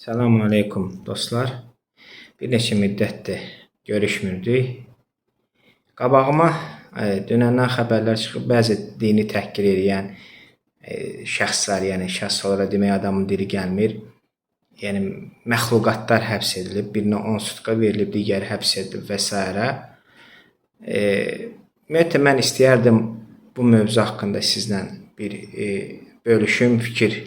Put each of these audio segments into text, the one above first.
Selamun aleyküm dostlar. Bir neçə müddətdir görüşmürdük. Qabağıma dünəndən xəbərlər çıxıb bəzi dini təhqir edən şəxslər, yəni şəxs olaraq demək adamın dili gəlmir. Yəni məxluqatlar həbs edilib, birinə 10 sutka verilib, digəri həbs edilib və s. Ümumiyyətlə mən istəyərdim bu mövzu haqqında sizlə bir bölüşüm, fikir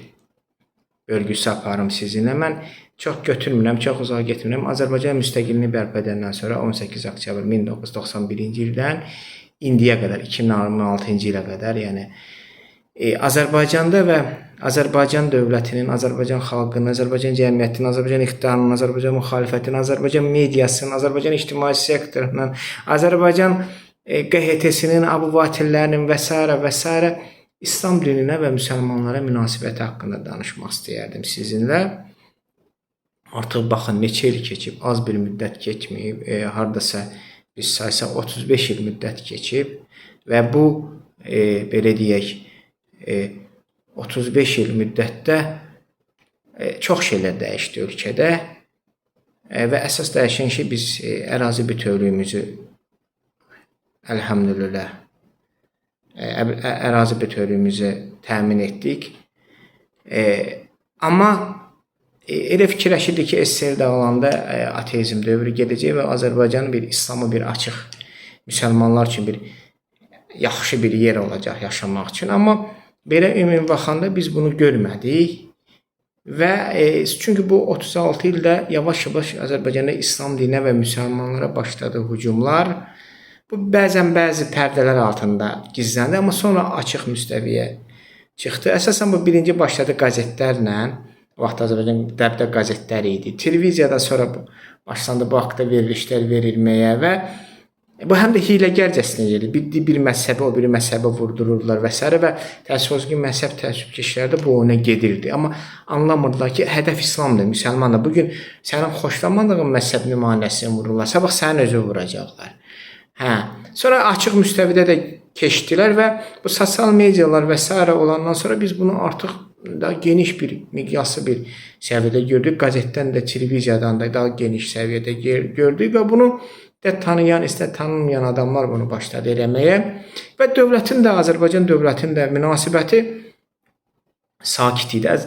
bölgüsü aparım sizinlə. Mən çox götürmürəm, çox uzağa getmirəm. Azərbaycan müstəqilliyini bərpa edəndən sonra 18 oktyabr 1991-ci ildən indiyə qədər, 2026-cı ilə qədər, yəni Azərbaycanda və Azərbaycan dövlətinin, Azərbaycan xalqının, Azərbaycan cəmiyyətinin, Azərbaycan iqtidarının, Azərbaycan müxalifətinin, Azərbaycan mediasının, Azərbaycan ictimai sektorunun, Azərbaycan QHT-sinin, abuvatillərinin və s. İslam dininə və müsəlmanlara münasibəti haqqında danışmaq istəyərdim sizinlə. Artıq baxın, neçə il keçib, az bir müddət keçməyib, hardasa biz saysa 35 il müddət keçib və bu, belə deyək, 35 il müddətdə çox şeylər dəyişdi ölkədə və əsas dəyişən şey biz ərazi bütövlüyümüzü, əlhəmdülillah, ərazi bütövlüyümüzü təmin etdik. Amma elə fikirləşirdik ki, SSR dağılanda ateizm dövrü gedəcək və Azərbaycanın bir İslamı bir açıq, müsəlmanlar üçün bir yaxşı bir yer olacaq yaşamaq üçün. Amma belə ümumi baxanda biz bunu görmədik və çünki bu 36 ildə yavaş-yavaş Azərbaycanda İslam dininə və müsəlmanlara başladı hücumlar. Bu bəzən bəzi pərdələr altında gizləndi, amma sonra açıq müstəviyə çıxdı. Əsasən bu birinci başladı qəzetlərlə, vaxt Azərbaycan dəbdə qəzetləri idi. Televiziyada sonra başlandı bu haqda verilişlər verilməyə və bu həm də hiyləgərcəsinə gedir. Bir məzhəbə, o biri məzhəbə vurdururlar və s. və təəssüf olsun ki, məzhəb təəssübkeşlərdə bu ona gedirdi. Amma anlamırdılar ki, hədəf İslamdır, müsəlmandır. Bugün sənin xoşlamadığın məzhəb nümayəndəsini vururlar, sabah sənin özü vuracaqlar. Sonra açıq müstəvidə də keçdilər və bu sosial medialar və s. olandan sonra biz bunu artıq daha geniş bir miqyaslı bir səviyyədə gördük. Qəzetdən də, televiziyadan da daha geniş səviyyədə gördük və bunu da tanıyan, istə tanınmayan adamlar bunu başladı eləməyə və dövlətin də, Azərbaycan dövlətinin də münasibəti sakit idi.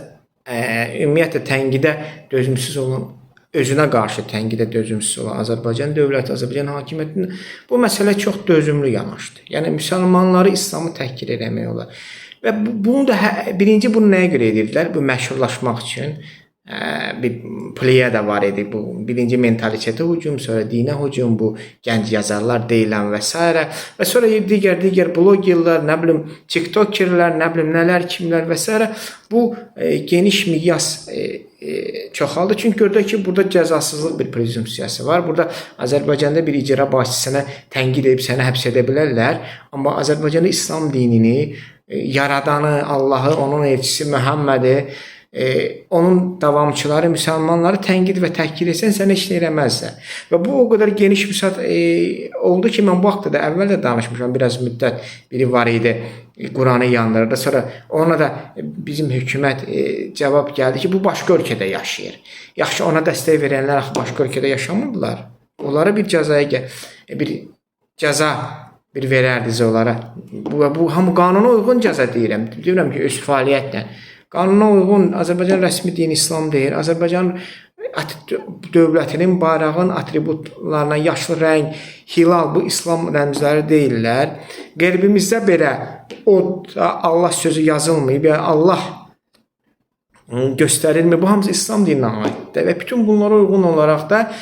Ümumiyyətlə tənqidə dözümsüz olan, özünə qarşı tənqidə dözümsüz olan Azərbaycan dövləti, Azərbaycan hakimiyyətinin bu məsələ çox dözümlü yanaşdı. Yəni müsəlmanları, İslamı təhqir eləmək olar. Və bunu da birinci bunu nəyə görə edirdilər? Bu məşhurlaşmaq üçün bir pleyada var idi. Bu birinci mentalitete hücum, sonra dinə hücum, bu gənc yazarlar deyilən və s. və sonra digər blogerlər, nə bilim tiktokerlər, nə bilim nələr, kimlər və s. Bu geniş miqyas çoxaldı. Çünki gördük ki, burada cəzasızlıq bir prezumpsiyası var. Burada Azərbaycanda bir icra başçısına tənqid edib səni həbs edə bilərlər. Amma Azərbaycanda İslam dinini, yaradanı, Allahı, onun elçisi Məhəmmədi, onun davamçıları, müsəlmanları tənqid və təhqir etsən sənə heç nə eləməzlər. Və bu o qədər geniş müsat oldu ki, mən bu haqda da əvvəl də danışmışam, biraz müddət biri var idi, Quranı yandırdı. Sonra ona da bizim hökumət cavab gəldi ki, bu başqa ölkədə yaşayır. Yaxşı, ona dəstək verənlər başqa ölkədə yaşamırdılar. Onlara bir cəzaya bir verərdiniz onlara. Bu hamı qanuna uyğun cəza deyirəm. Deyirəm ki, öz fəaliyyətlə. Qanuna uyğun Azərbaycan rəsmi dini İslam deyil. Azərbaycan dövlətinin bayrağın atributlarına yaşlı rəng, hilal, bu İslam rəmzləri deyirlər. Qəlbimizdə belə Allah sözü yazılmayıb, yəni Allah göstərilmir. Bu hamısı İslam dininə aiddir və bütün bunlara uyğun olaraq da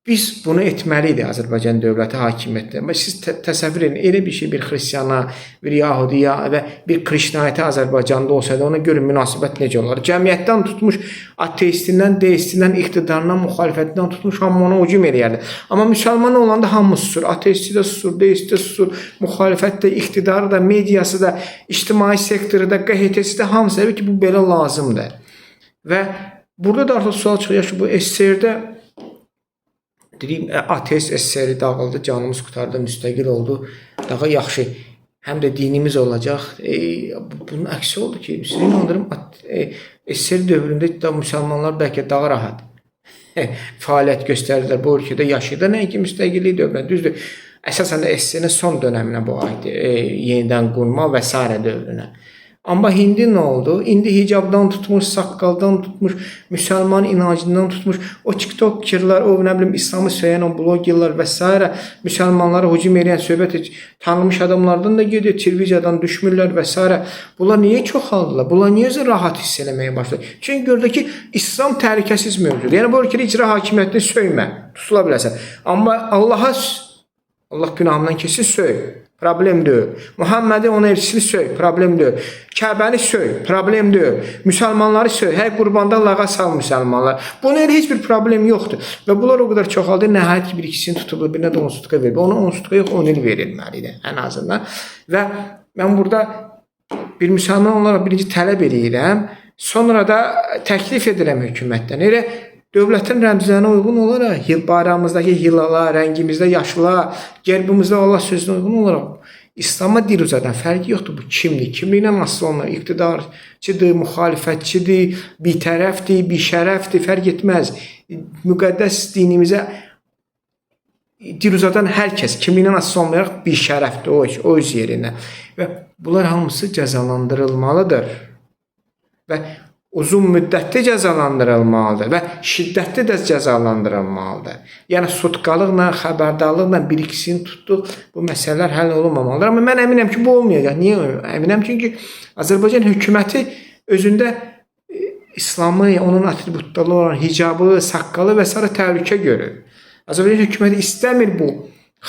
biz bunu etməliydik Azərbaycan dövləti hakimiyyəti. Siz təsəvvür edin, elə bir şey bir xristiana, bir yahudiya və bir krişnayətə Azərbaycanda olsaydı, ona görə münasibət necə olar? Cəmiyyətdən tutmuş, ateistindən, deistindən, iqtidarından, müxalifətindən tutmuş, hamı ona hücum eləyərdi. Amma müsəlman olanda hamı susur. Ateisti də susur, deisti də susur, müxalifət də, iqtidarı da, mediası da, ictimai sektoru da, QHT-si də hamısı deyir ki, bu belə lazımdır. Və burada da artıq sual çıxıyor ki, bu SSR-də deyim, ateist SSR-i dağıldı, canımız qutardı, müstəqil oldu. Daha yaxşı, həm də dinimiz olacaq. Bunun əksi oldu ki, sizi inandırım, SSR dövründə də müsəlmanlar bəlkə daha rahat fəaliyyət göstərdilər bu ölkədə, yaşayırlar. Nəinki müstəqillik dövründə, düzdür. Əsasən də SSR-nin son dönəminə bu aiddir, yenidən qurma və s. dövrünə. Amma indi nə oldu? İndi hicabdan tutmuş, saqqaldan tutmuş, müsəlman inancından tutmuş, o TikTok-kirlər, o nə bilim İslamı söyən o blogerlər və s. müsəlmanlara hücum edən, söhbət tanınmış adamlardan da gedir, televiziyadan düşmürlər və s. Bunlar niyə çoxaldılar? Bunlar niyə rahat hiss eləməyə başladı? Çünki gördü ki, İslam təhlükəsiz mövcud. Yəni bu ölkədə icra hakimiyyətini söymə, tutula biləsən. Amma Allah günahından keçsin, söy. Problem deyil. Muhammed'i ona elçisini söy, problem deyil. Kəbəni söy, problem deyil. Müsəlmanları söy, hər qurbanda lağa sal müsəlmanlar. Bunun elə heç bir problem yoxdur. Və bunlar o qədər çoxaldı, nəhayət ki, bir ikisini tutublar, birinə də 10 sutka verir. Ona 10 sutka yox, 10 il verilməlidir ən azından. Və mən burada bir müsəlman olaraq birinci tələb edirəm, sonra da təklif edirəm hökumətdən. Elə dövlətin rəmzlərinə uyğun olaraq, bayrağımızdakı hilala, rəngimizdə yaşıla, gerbimizdə Allah sözünə uyğun olaraq İslam'a dil uzadan fərqi yoxdur. Bu kimdir? Kimliklə nasıl onlar? İqtidarçıdır, müxalifətçidir, bitərəfdir, bişərəfdir, fərq etməz. Müqəddəs dinimizə dil uzadan hər kəs, kimliklə nasıl olmayaraq bişərəfdir o öz yerində. Və bunlar hamısı cəzalandırılmalıdır. Və uzun müddətli cəzalandırılmalıdır və şiddətli də cəzalandırılmalıdır. Yəni sutkalıqla, xəbərdarlıqla bir ikisini tutduq, bu məsələlər həll olunmamalıdır. Amma mən əminəm ki, bu olmayacaq. Niyə əminəm? Çünki Azərbaycan hökuməti özündə İslamı, onun atributları olan hicabı, saqqalı və s. təhlükə görür. Azərbaycan hökuməti istəmir bu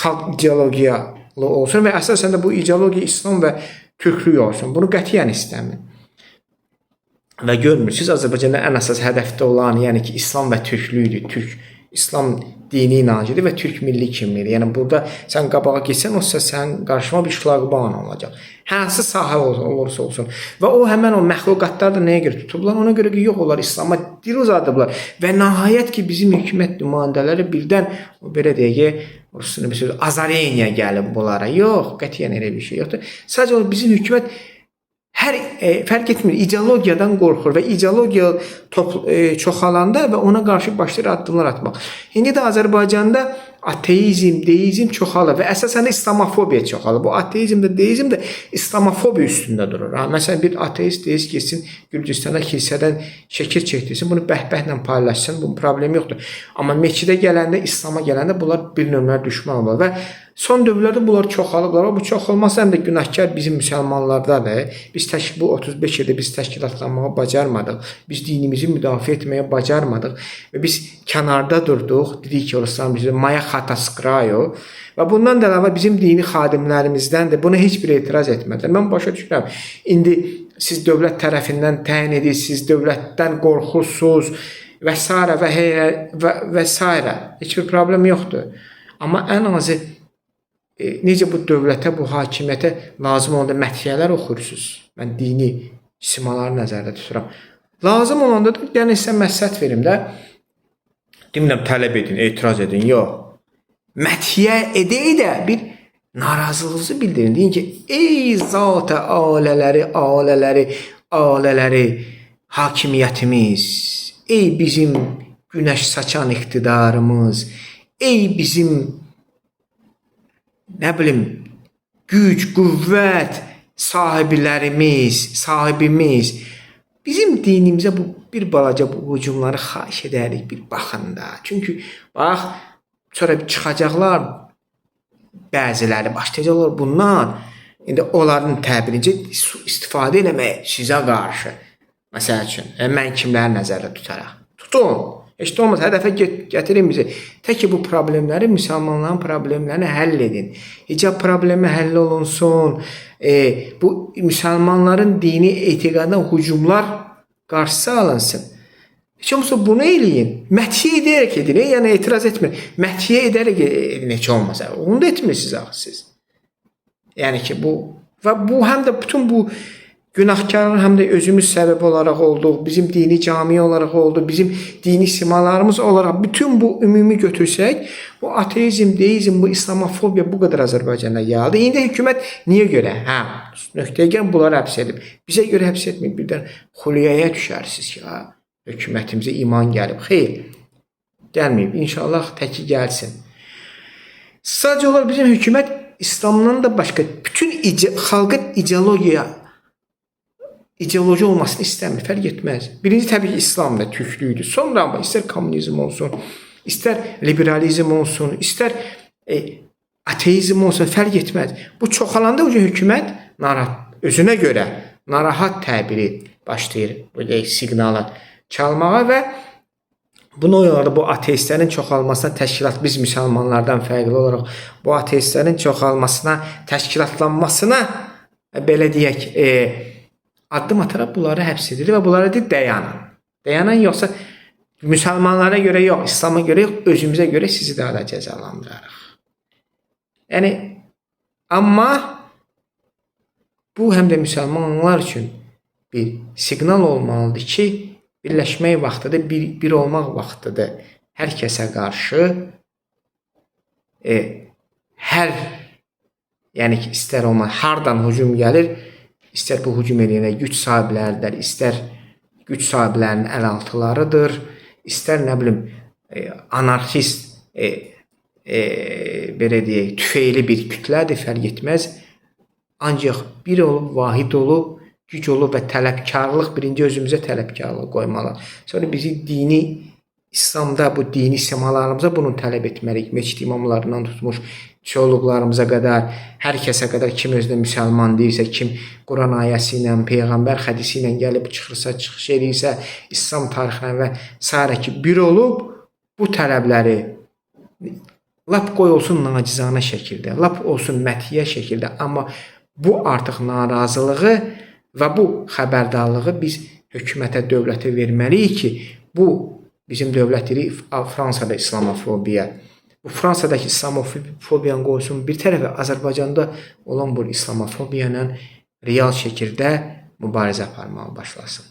xalq ideologiyalı olsun və əsasən də bu ideologiya İslam və türklük olsun. Bunu qətiyyən istəmir. Və görmürsünüz, Azərbaycanda ən əsas hədəfdə olan, yəni ki, İslam və türklüydür. İslam dini inancıdır və türk milli kimliyidir. Yəni burada sən qabağa getsən, olsa sən qarşıma bir şlaqban olacaq. Hansı sahə olursa olsun. Və o həmən o məxluqatlar da nəyə görə tutublar? Ona görə ki, yox onlar İslam'a dil uzadıblar. Və nəhayət ki, bizim hökumət nümayəndələri birdən, belə deyək, azareniya gəlib bunlara. Yox, qətiyyən elə bir şey yoxdur. Sadəcə bizim hökumət fərq etmir, ideologiyadan qorxur və ideologiya çoxalanda və ona qarşı başlayır addımlar atmaq. İndi də Azərbaycanda ateizm, deizm çoxalır və əsasən İslamofobiya çoxalır. Bu ateizm də, deizm də İslamofobiya üstündə durur. Məsələn, bir ateist deist getsin Gürcüstana kilsədən şəkil çəkdirsin, bunu bəhbəhlə paylaşsın, bunun problemi yoxdur. Amma meçidə gələndə, İslama gələndə bunlar bir nömrə düşman olur və son dövrlərdə bunlar çoxalıblar. Bu çoxalması həm də günahkar bizim müsəlmanlardadır. Biz bu 35 ildə biz təşkilatlanmağa bacarmadıq. Biz dinimizi müdafiə etməyə bacarmadıq və biz kənarda durduq. Dedik ki, orasından bizi maya xatasqrayo və bundan da əlavə bizim dini xadimlərimizdən də buna heç bir etiraz etmədilər. Mən başa düşürəm. İndi siz dövlət tərəfindən təyin edirsiniz, dövlətdən qorxursunuz və s. Heç bir problem yoxdur. Amma ən azı necə bu dövlətə, bu hakimiyyətə lazım olanda məthiyələr oxursunuz. Mən dini simaları nəzərdə tuturam. Lazım olanda da yəni sizə məsləhət verim də, demirəm tələb edin, etiraz edin, yox. Məthiyə edək də bir narazılığınızı bildirin. Deyin ki, ey zat-ı alələri, hakimiyyətimiz, ey bizim günəş saçan iqtidarımız, ey bizim nə bilim, güc, qüvvət sahibimiz, bizim dinimizə bu bir balaca bu hücumları xahiş edərik, bir baxın da. Çünki, bax, sonra çıxacaqlar, bəziləri başlayacaqlar bundan, indi onların təbirincə istifadə eləmək sizə qarşı. Məsəl üçün, mən kimləri nəzərdə tutaraq? Tutun. Heç də olmaz, hədəfə gətirin bizi. Tək ki, bu problemləri, müsəlmanların problemlərini həll edin. Hicab problemi həll olunsun. Bu müsəlmanların dini etiqadına hücumlar qarşısı alınsın. Heç olmasa bunu eləyin. Məthiyə edərək edin, yəni etiraz etmir. Məthiyə edərək edin, heç olmasa. Onu da etmirsiniz axı siz. Yəni ki, bu və bu həm də bütün bu günahkarın həm də özümüz səbəb olaraq olduq, bizim dini cami olaraq oldu, bizim dini simalarımız olaraq bütün bu ümumi götürsək, bu ateizm, deizm, bu İslamofobiya bu qədər Azərbaycanda yayıldı. İndi hökumət niyə görə? Hə, nöqtəyə gəlin bunları həbs edib. Bizə görə həbs etməyib, birdən xuliyaya düşərsiniz ki, ha, hökumətimizə iman gəlib. Xeyr, gəlməyib. İnşallah təki gəlsin. Sadəcə olaraq bizim hökumət İslamdan da başqa bütün xalqın ideoloji olmasını istəmir, fərq etməz. Birinci təbii ki, İslam da türklüydür. Sonra amma istər kommunizm olsun, istər liberalizm olsun, istər ateizm olsun, fərq etməz. Bu çoxalanda hökumət özünə görə narahat təbiri başlayır bu siqnalı çalmağa və buna görə bu ateistlərin çoxalmasına təşkilat, biz müsəlmanlardan fərqli olaraq bu ateistlərin çoxalmasına, təşkilatlanmasına belə deyək, addım ataraq bunları həbs edir və bunlara deyir dayanın. Dayanın, yoxsa müsəlmanlara görə yox, İslam'a görə yox, özümüzə görə sizi daha da cəzalandırarıq. Yəni, amma bu həm də müsəlmanlar üçün bir siqnal olmalıdır ki, birləşmək vaxtıdır, bir olmaq vaxtıdır. Hər kəsə qarşı yəni ki, istər olmaq, hardan hücum gəlir, istər bu hücum edənə güc sahibləridir, istər güc sahiblərinin əlaltılarıdır, istər nə bilim anarxist, belə deyək, tüfeyli bir kütlədir, fərq etməz. Ancaq bir olub, vahid olub, güc olub və tələbkarlıq, birinci özümüzə tələbkarlıq qoymalı. Sonra bizi dini, İslamda bu dini simalarımıza bunu tələb etməliyik. Meçid imamlarından tutmuş teologlarımıza qədər, hər kəsə qədər, kim özünə müsəlman deyirsə, kim Quran ayəsi ilə, Peyğəmbər hədisi ilə gəlib çıxırsa, çıxış edirsə, İslam tarixinə və s. ki, bir olub bu tələbləri lap qoy olsun nacizanə şəkildə, lap olsun məthiyə şəkildə, amma bu artıq narazılığı və bu xəbərdarlığı biz hökumətə, dövlətə verməliyik ki, bu bizim dövlətləri Fransada İslamofobiya, bu Fransadakı İslamofobiyanı qoysun bir tərəfə, Azərbaycanda olan bu İslamofobiya ilə real şəkildə mübarizə aparmağa başlasın.